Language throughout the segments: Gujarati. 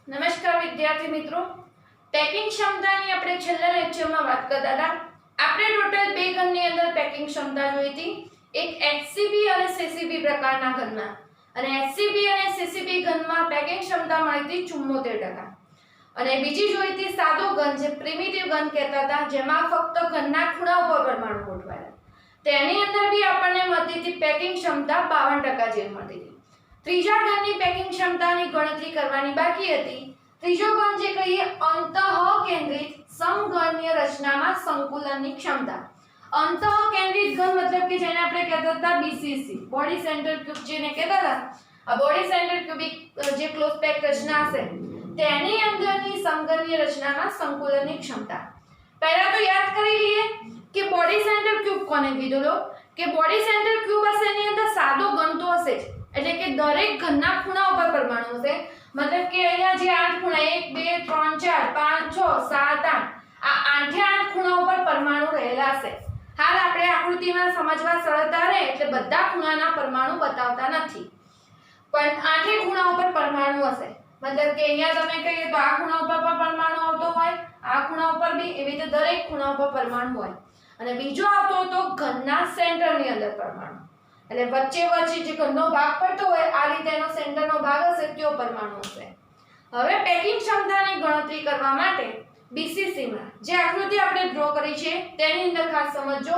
નમસ્કાર વિદ્યાર્થી મિત્રો, પેકિંગ ક્ષમતાની આપણે છેલ્લા લેક્ચરમાં વાત કરતા હતા. આપણે ટોટલ બે ઘનની અંદર પેકિંગ ક્ષમતા જોઈ હતી, એક HCB અને CCB પ્રકારના ઘનમાં. અને HCB અને CCB ઘનમાં પેકિંગ ક્ષમતા મળી હતી 74%. અને બીજી જોઈ હતી સાદો ઘન, જે પ્રિમિટિવ ઘન કહેતા હતા, જેમાં ફક્ત ઘનના ખૂણા ઉપર પરમાણુ ગોઠવાયેલા. તેની અંદર બી આપણને મળતી હતી પેકિંગ ક્ષમતા 52% જેવી મળતી હતી. ત્રીજા ઘનની પેકિંગ ક્ષમતાની ગણતરી કરવાની બાકી હતી. ત્રીજો ઘન જે કહીએ અંતઃકેન્દ્રિત સમઘનીય રચનામાં સંકુલનની ક્ષમતા. અંતઃકેન્દ્રિત ઘન મતલબ કે જેને આપણે કહેતા હતા BCC, બોડી સેન્ટર ક્યુબ, જેને કહેતા હતા. આ બોડી સેન્ટર ક્યુબિક જે ક્લોઝ પેક રચના હશે તેની અંદરની સમઘનીય રચનામાં સંકુલનની ક્ષમતા. પહેલા તો યાદ કરી લઈએ કે બોડી સેન્ટર ક્યુબ કોને કીધું લો, કે બોડી સેન્ટર ક્યુબ હશે એની અંદર સાદો ઘન તો હશે જ, એટલે કે દરેક ઘનના ખૂણા ઉપર પરમાણુ હશે. મતલબ કે અહીંયા જે 8 ખૂણા 1 2 3 4 5 6 7 8 આ 8 ખૂણા ઉપર પરમાણુ રહેલા હશે. હાલ આપણે આકૃતિમાં સમજવા સરળતા રહે એટલે બધા ખૂણાના પરમાણુ બતાવતા નથી, પણ 8 ખૂણા ઉપર પરમાણુ હશે. મતલબ કે અહીંયા તમે કહીએ તો આ ખૂણા ઉપર પણ પરમાણુ આવતો હોય, આ ખૂણા ઉપર બી, એવી રીતે દરેક ખૂણા ઉપર પરમાણુ હોય. અને બીજો આવતો હતો ઘનના સેન્ટરની અંદર પરમાણુ, એટલે વચ્ચે જે ઘનનો ભાગ પડતો હોય આ રીતે એનો સેન્ટરનો ભાગ હશે તેઓ પરમાણુ હશે. હવે પેકિંગ ક્ષમતાની ગણતરી કરવા માટે BCC માં જે આકૃતિ આપણે ડ્રો કરી છે તેની અંદર ખાસ સમજો.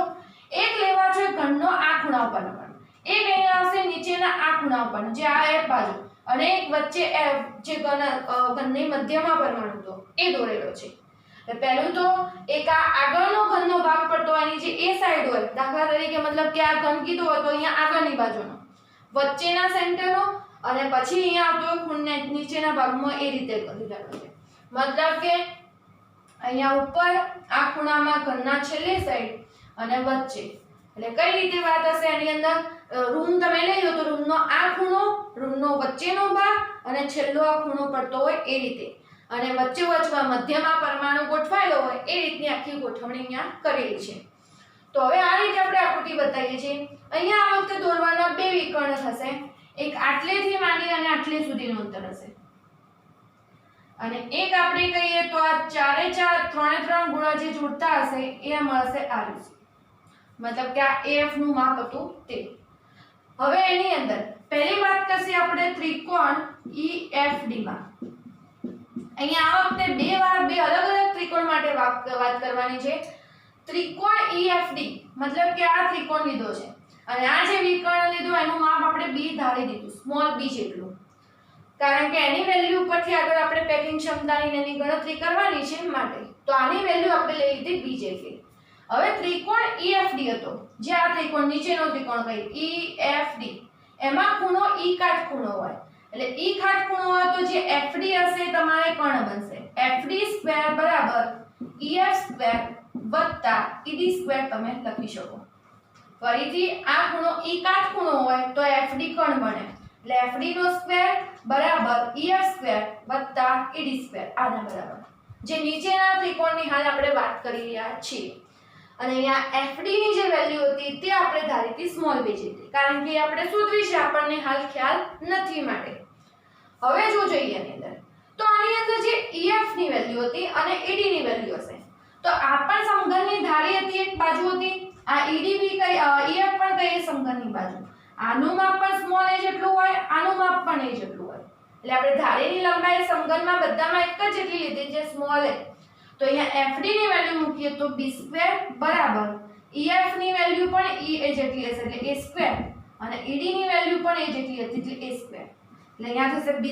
એક લેવા છે ઘનનો આ ખૂણા ઉપર પરમાણુ, એક અહીંયા આવશે નીચેના આ ખૂણા ઉપર, જે આ F બાજુ, અને એક વચ્ચે F જે ઘનની મધ્યમાં પરમાણુ તો એ દોરેલો છે. પહેલું તો એક આ આગળનો ઘનનો ભાગ પડતો હોય, એની જે એ સાઈડ હોય, દાખલા તરીકે મતલબ કે આ ઘન કીધો હોય તો અહીંયા આગળની બાજુનો, વચ્ચેના સેન્ટરનો, અને પછી અહીંયા આવતો ખૂણને નીચેના ભાગમાં એ રીતે લીધેલો છે. મતલબ કે અહીંયા ઉપર આ ખૂણામાં ઘનના છેલ્લી સાઈડ અને વચ્ચે, એટલે કઈ રીતે વાત હશે એની અંદર. રૂમ તમે લઈ લો તો રૂમનો આ ખૂણો, રૂમનો વચ્ચેનો ભાગ અને છેલ્લો આ ખૂણો પડતો હોય એ રીતે, અને વચ્ચે મધ્યમાં પરમાણુ ગોઠવાયેલો હોય એ રીતની આખી ગોઠવણી અહીંયા કરેલી છે. તો હવે આ રીતે આપણે આકૃતિ બતાવીએ છીએ. અહીંયા આ વખતે દોરવાના બે વિકર્ણ થશે, એક આટલેથી માંડી અને આટલે સુધીનું અંતર હશે, અને એક આપણે કહીએ તો આ ચારે ચાર ત્રણે ત્રણ ગુણા જે જોડતા હશે એ મળશે આ રીતે. મતલબ કે આ AF નું માપ હતું તે. હવે એની અંદર પહેલી વાત કરશે આપણે ત્રિકોણ EFD માં. અહીંયા આ વખતે બે અલગ અલગ ત્રિકોણ માટે વાત કરવાની છે. ત્રિકોણ EFD મતલબ કે આ ત્રિકોણ લીધો છે અને આ જે વિકર્ણ લીધો એનું માપ આપણે b ધારી દીધું, સ્મોલ b જેટલું, કારણ કે એની વેલ્યુ ઉપરથી આગળ આપણે પેકિંગ ક્ષમતાની એની ગણતરી કરવાની છે માટે. તો આની વેલ્યુ આપણે લઈ લીધી b જેટલી. હવે ત્રિકોણ EFD હતો, જે આ ત્રિકોણ નીચેનો ત્રિકોણ કઈ EFD, એમાં ખૂણો E કાટખૂણો હોય, એટલે E કાટખૂણો હોય તો જે FD હશે તમારે કર્ણ બનશે. FD² બરાબર EF² વત્તા ED² તમે લખી શકો. ફરીથી આ ખૂણો E કાટખૂણો હોય તો FD કર્ણ બને, એટલે FD નો સ્ક્વેર બરાબર EF² વત્તા ED² આના બરાબર, જે નીચેના ત્રિકોણની હાલ આપણે વાત કરી રહ્યા છીએ. અને અહીંયા FD ની જે વેલ્યુ હતી તે આપણે ધારી હતી સ્મોલ b જેટલી, કારણ કે આપણે સૂત્રી છે, આપણને હાલ ખ્યાલ નથી માટે. હવે જો જોઈએ આની અંદર, તો આની અંદર જે EF ની વેલ્યુ હતી અને ED ની વેલ્યુ હશે, તો આ પણ સમઘનની ધારી હતી, એક બાજુ હતી. આ ED બી કઈ EF પણ કઈ સમઘનની બાજુ. આનું માપ પણ સ્મોલ a જેટલું હોય, આનું માપ પણ a જેટલું હોય, એટલે આપણે ધારીની લંબાઈ સમઘનમાં બધામાં એક જ જેટલી લીધી, જે સ્મોલ a. તો અહીંયા FD ની વેલ્યુ મૂકીએ તો b² બરાબર EF ની વેલ્યુ પણ a જેટલી હશે, એટલે a², અને ED ની વેલ્યુ પણ a જેટલી હતી, એટલે a². એટલે અહીંયા થશે b²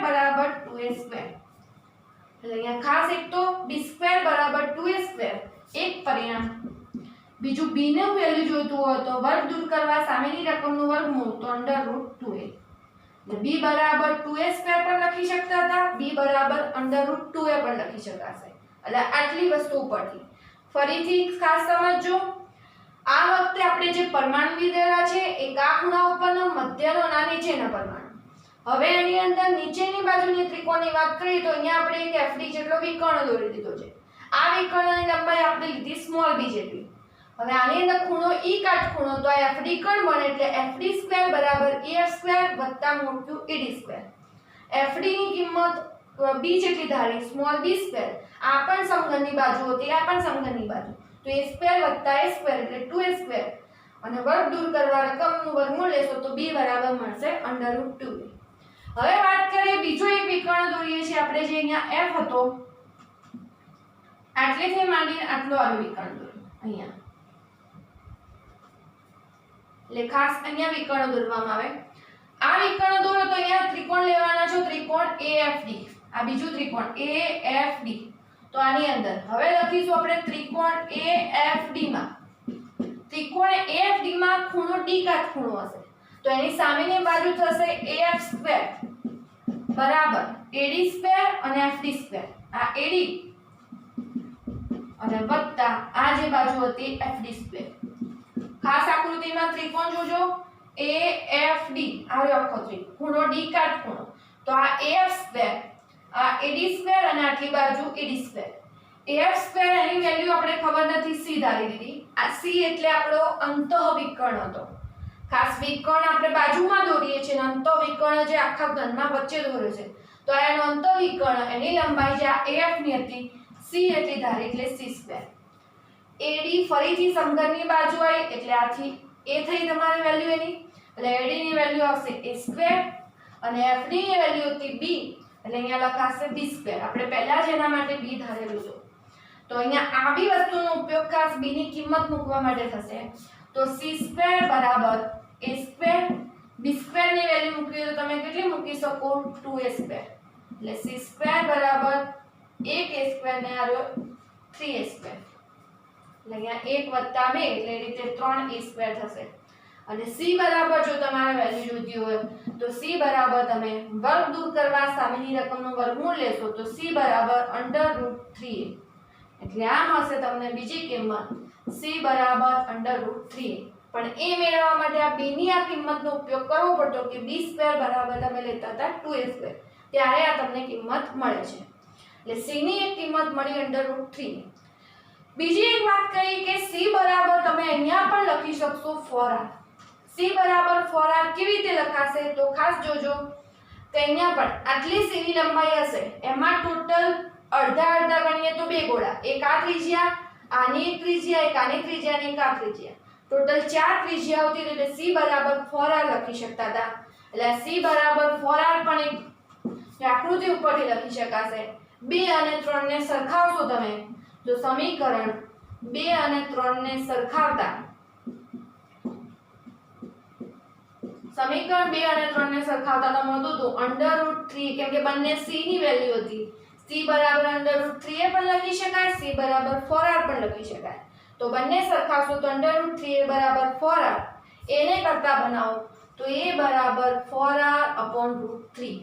બરાબર 2a². એટલે અહીંયા ખાસ એક તો b² બરાબર 2a² એક પરિણામ. બીજું b નું વેલ્યુ જોઈતું હોય તો વર્ગ દૂર કરવા સામેની રકમનું વર્ગમૂળ, તો √2a. એટલે b બરાબર 2a² પણ લખી શકતા હતા, b બરાબર √2a પણ લખી શકાશે. એટલે આટલી વસ્તુ ઉપરથી ફરીથી ખાસ સમજજો. આ વખતે આપણે જે પરમાણુ લીધેલા છે એક આ ખૂણા ઉપરનો, મધ્યનો અને નીચેના પરમાણુ. હવે એની અંદર નીચેની બાજુની ત્રિકોણની વાત કરીએ તો અહીંયા આપણે એક FD જેટલો વિકર્ણ દોરી દીધો છે. આ વિકર્ણની લંબાઈ આપણે લીધી સ્મોલ b જેટલી. હવે આની અંદર ખૂણો E કાટખૂણો, તો આ FD કર્ણ બને, એટલે FD² બરાબર EF² વત્તા મોટું ED². FD ની કિંમત b જેટલી ધારી સ્મોલ b સ્ક્વેર, આ પણ સમઘનની બાજુ હતી, આ પણ સમઘનની બાજુ, તો a સ્ક્વેર વત્તા a સ્ક્વેર એટલે 2a સ્ક્વેર, અને વર્ગ દૂર કરવા રકમનું વર્ગમૂળ લેશો તો b બરાબર મળશે √2a. હવે વાત કરીએ બીજો એક વિકર્ણ દોરીએ છીએ આપણે, જે અહીંયા f હતો, આટલેથી માંડીને આટલો આવ્યો વિકર્ણ દોર્યો અહીંયા, એટલે ખાસ અહીંયા વિકર્ણ દોરવામાં આવે. આ વિકર્ણ દોરો તો અહીંયા ત્રિકોણ લેવાના છો, ત્રિકોણ AFD, આ બીજું ત્રિકોણ AFD. તો આની અંદર હવે લખીશું આપણે ત્રિકોણ AFD માં, ત્રિકોણ AFD માં ખૂણો d કાટખૂણો હશે, તો એની સામેની બાજુ થશે AF સ્ક્વેર બરાબર AD સ્ક્વેર અને FD સ્ક્વેર, આ AD અને વત્તા આ જે બાજુ હતી FD સ્ક્વેર. ખાસ આકૃતિમાં ત્રિકોણ જોજો AFD, આ આખો ત્રિકોણ, ખૂણો d કાટખૂણો, તો આ AF સ્ક્વેર, આ AD સ્ક્વેર અને આટલી બાજુ AD સ્ક્વેર. AF સ્ક્વેર એની વેલ્યુ આપણે ખબર નથી, c ધારી દીધી. આ c એટલે આપણો અંતઃવિકર્ણ હતો. ખાસ વિકર્ણ આપણે બાજુમાં દોરીએ છીએ, અંતઃવિકર્ણ જે આખા ઘનમાં વચ્ચે દોરે છે, તો આ એનો અંતઃવિકર્ણ, એની લંબાઈ જે આ AF ની હતી c એટલી ધારી એટલે c સ્ક્વેર. AD ફરીથી સમઘનની બાજુ આવી એટલે આથી a થઈ તમારી વેલ્યુ એની, એટલે AD ની વેલ્યુ આવશે a સ્ક્વેર અને FD ની વેલ્યુ હતી b, એટલે અહીંયા લખાશે b સ્ક્વેર. આપણે પહેલા જ એના માટે b ધારેલું છે, તો અહીંયા આ બી વસ્તુનો ઉપયોગ ખાસ b ની કિંમત મૂકવા માટે થશે. તો c સ્ક્વેર બરાબર a સ્ક્વેર, b સ્ક્વેર ની વેલ્યુ મૂકવી તો તમે કેટલી મૂકી શકો 2a સ્ક્વેર, એટલે c સ્ક્વેર બરાબર 1a સ્ક્વેર ને આવ્યો 3a સ્ક્વેર, એટલે અહીંયા 1 + 2 એટલે એ રીતે 3a સ્ક્વેર થશે. અને c બરાબર જો તમારે વેલ્યુ જોઈતી હોય તો c બરાબર તમે વર્ગ દૂર કરવા સામેની રકમનું વર્ગમૂળ લેશો તો c બરાબર √3a, એટલે આ મળશે તમને બીજી કિંમત c બરાબર √3a. પણ એ મેળવવા માટે આ b ની આ કિંમતનો ઉપયોગ કરવો પડતો કે b સ્ક્વેર બરાબર તમે લેતા હતા 2a સ્ક્વેર, ત્યારે આ તમને કિંમત મળે છે, એટલે c ની એક કિંમત મળી √3. બીજી એક વાત કરી કે c બરાબર તમે અહીંયા પણ લખી શકશો 4r. c બરાબર 4r કેવી રીતે લખાશે તો ખાસ જોજો કે અહીંયા પણ આટલી c ની લંબાઈ હશે, એમાં ટોટલ અડધા અડધા ગણીએ તો બે ગોળા, એક આ ત્રિજ્યા, આની એક ત્રિજ્યા, એક આની ત્રિજ્યા અને એક આ ત્રિજ્યા, ટોટલ 4 ત્રિજ્યા આવતી, એટલે c બરાબર 4r લખી શકતા હતા. એટલે c બરાબર 4r પણ એક આકૃતિ ઉપરથી લખી શકાશે. 2 અને 3 ને સરખાવશો તમે, જો સમીકરણ 2 અને 3 ને સરખાવતા, સમીકરણ 2 અને 3 ને સરખાવતા તો મળતું હતું √3, કેમ કે બંને c ની વેલ્યુ હતી, c બરાબર √3a પણ લખી શકાય, c બરાબર 4r પણ લખી શકાય. તો બંને સરખાવશો તો √3a બરાબર 4r, a ને કરતા બનાવો તો a બરાબર 4r/√3.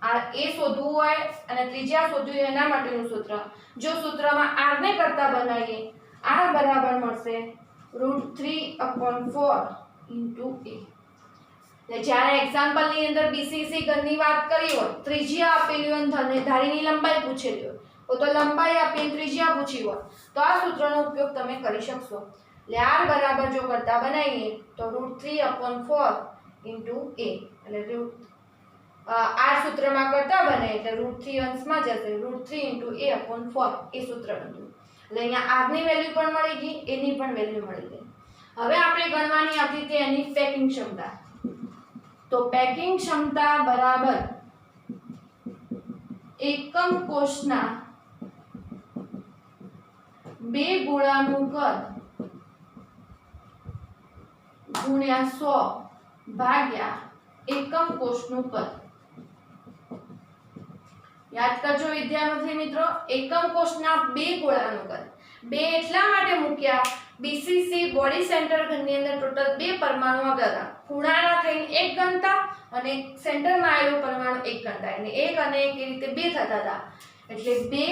આ a શોધવું હોય અને ત્રિજ્યા શોધવી હોય એના માટેનું સૂત્ર, જો સૂત્રમાં r ને કરતા બનાવીએ, r બરાબર મળશે √3/4 * a. એટલે જ્યારે એક્ઝામ્પલ ની અંદર BCC ઘનની વાત કરી હોય, ત્રિજ્યા આપેલી હોય અને ધારીની લંબાઈ પૂછેલી હોય, તો લંબાઈ આપીને ત્રિજ્યા પૂછી હોય તો આ સૂત્રનો ઉપયોગ તમે કરી શકશો. એટલે r બરાબર જો કરતા બનાવીએ તો √3/4 * a, એટલે આ સૂત્રમાં કરતા બને એટલે √3 અંશમાં જશે, √3 * a/4 એ સૂત્ર બન્યું. એટલે અહીંયા r ની વેલ્યુ પણ મળી ગઈ, a ની પણ વેલ્યુ મળી ગઈ. હવે આપણે ગણવાની હતી તે એની પેકિંગ ક્ષમતા. તો પેકિંગ ક્ષમતા બરાબર એકમ કોષના 2 ગોળાનું કદ ગુણ્યા 100 ભાગ્યા એકમ કોષનું કદ. યાદ કરજો વિદ્યાર્થી મિત્રો, એકમ કોષના 2 ગોળાનું કદ, 2 એટલા માટે મૂક્યા BCC બોડી સેન્ટર ઘનની અંદર ટોટલ 2 પરમાણુ આવ્યા હતા, ખૂણાના થઈને 1 ઘનતા અને સેન્ટરમાં આવેલો પરમાણુ 1 ઘનતા, એટલે 1 અને 1 એ રીતે 2 થતા હતા. એટલે 2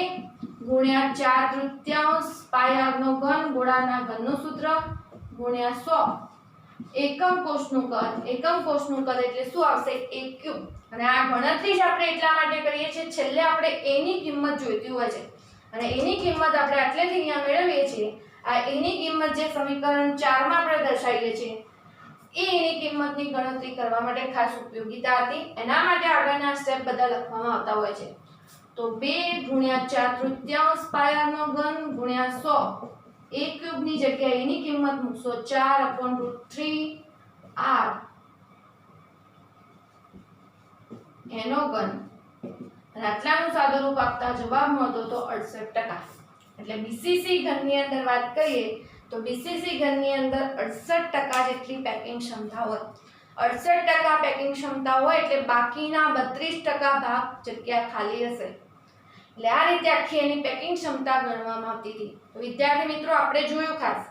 ગુણ્યા 4/3 પાયનો ઘન ગોળાના ઘનનું સૂત્ર ગુણ્યા 100 એકમ કોષનું કદ, એકમ કોષનું કદ એટલે શું આવશે a3. અને આ ગણતરી જ આપણે એટલા માટે કરીએ છીએ, છેલ્લે આપણે a ની કિંમત જોઈતી હોય છે અને a ની કિંમત આપણે આટલેથી અહીંયા મેળવીએ છીએ. આ a ની કિંમત જે સમીકરણ 4 માં આપણે દર્શાવીએ છીએ એ a ની કિંમતની ગણતરી કરવા માટે ખાસ ઉપયોગીતા હતી. એના માટે આગળના સ્ટેપ બધા લખવામાં આવતા હોય છે. તો 2 ગુણ્યા 4 તૃતીયાંશ પાયાનો ઘન ગુણ્યા 100 a ક્યુબ ની જગ્યાએ એની કિંમત મૂકશો 4/√3 r એનો ઘન અને આટલાનું સાદુરૂપ આપતા જવાબ મળતો તો 68%. એટલે બીસીસી ઘનની અંદર વાત કરીએ તો બીસીસી ઘનની અંદર 68% જેટલી પેકિંગ ક્ષમતા હોય. 68% પેકિંગ ક્ષમતા હોય એટલે બાકીના 32% ભાગ જગ્યા ખાલી હશે. એટલે આ રીતે આખી એની પેકિંગ ક્ષમતા ગણવામાં આવતી હતી. તો વિદ્યાર્થી મિત્રો આપણે જોયું ખાસ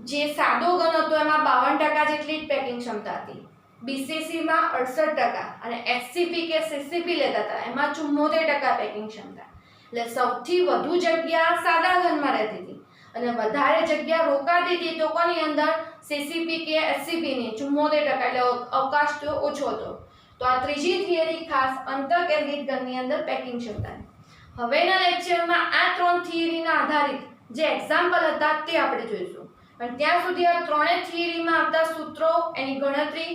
જે સાદો ઘન હતો એમાં 52% જેટલી જ પેકિંગ ક્ષમતા હતી. બીસીસી માં 68% અને એચસીપી કે સીસીપી લેતા હતા એમાં 74% પેકિંગ ક્ષમતા. એટલે સૌથી વધુ જગ્યા સાદા ઘનમાં રહેતી હતી અને વધારે જગ્યા રોકાતી હતી તો કોની અંદર સીસીપી કે એચસીપી ની 74%. એટલે અવકાશ તો ઓછો હતો. તો આ ત્રીજી થિયરી ખાસ અંતઃકેન્દ્રિત ઘનની અંદર પેકિંગ ક્ષમતાની. હવેના લેક્ચરમાં આ 3 થિયરીના આધારિત જે એક્ઝામ્પલ હતા તે આપણે જોઈશું. પણ ત્યાં સુધી આ ત્રણેય થિયરીમાં આવતા સૂત્રો એની ગણતરી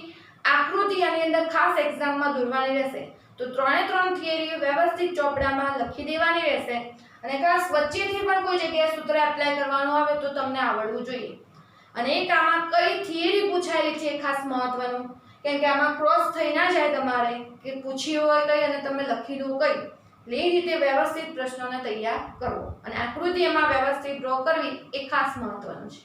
આકૃતિ આની અંદર ખાસ એક્ઝામમાં દોરવાની રહેશે. તો 3 થિયરી વ્યવસ્થિત ચોપડામાં લખી દેવાની રહેશે અને ખાસ વચ્ચેથી પણ કોઈ જગ્યાએ સૂત્ર એપ્લાય કરવાનું આવે તો તમને આવડવું જોઈએ. અને એક આમાં કઈ થિયરી પૂછાયેલી છે ખાસ મહત્વનું, કેમ કે આમાં ક્રોસ થઈ ના જાય તમારે કે પૂછ્યું હોય કઈ અને તમે લખી દો કઈ. એટલે એ રીતે વ્યવસ્થિત પ્રશ્નોને તૈયાર કરવો અને આકૃતિ એમાં વ્યવસ્થિત ડ્રો કરવી એ ખાસ મહત્વનું છે.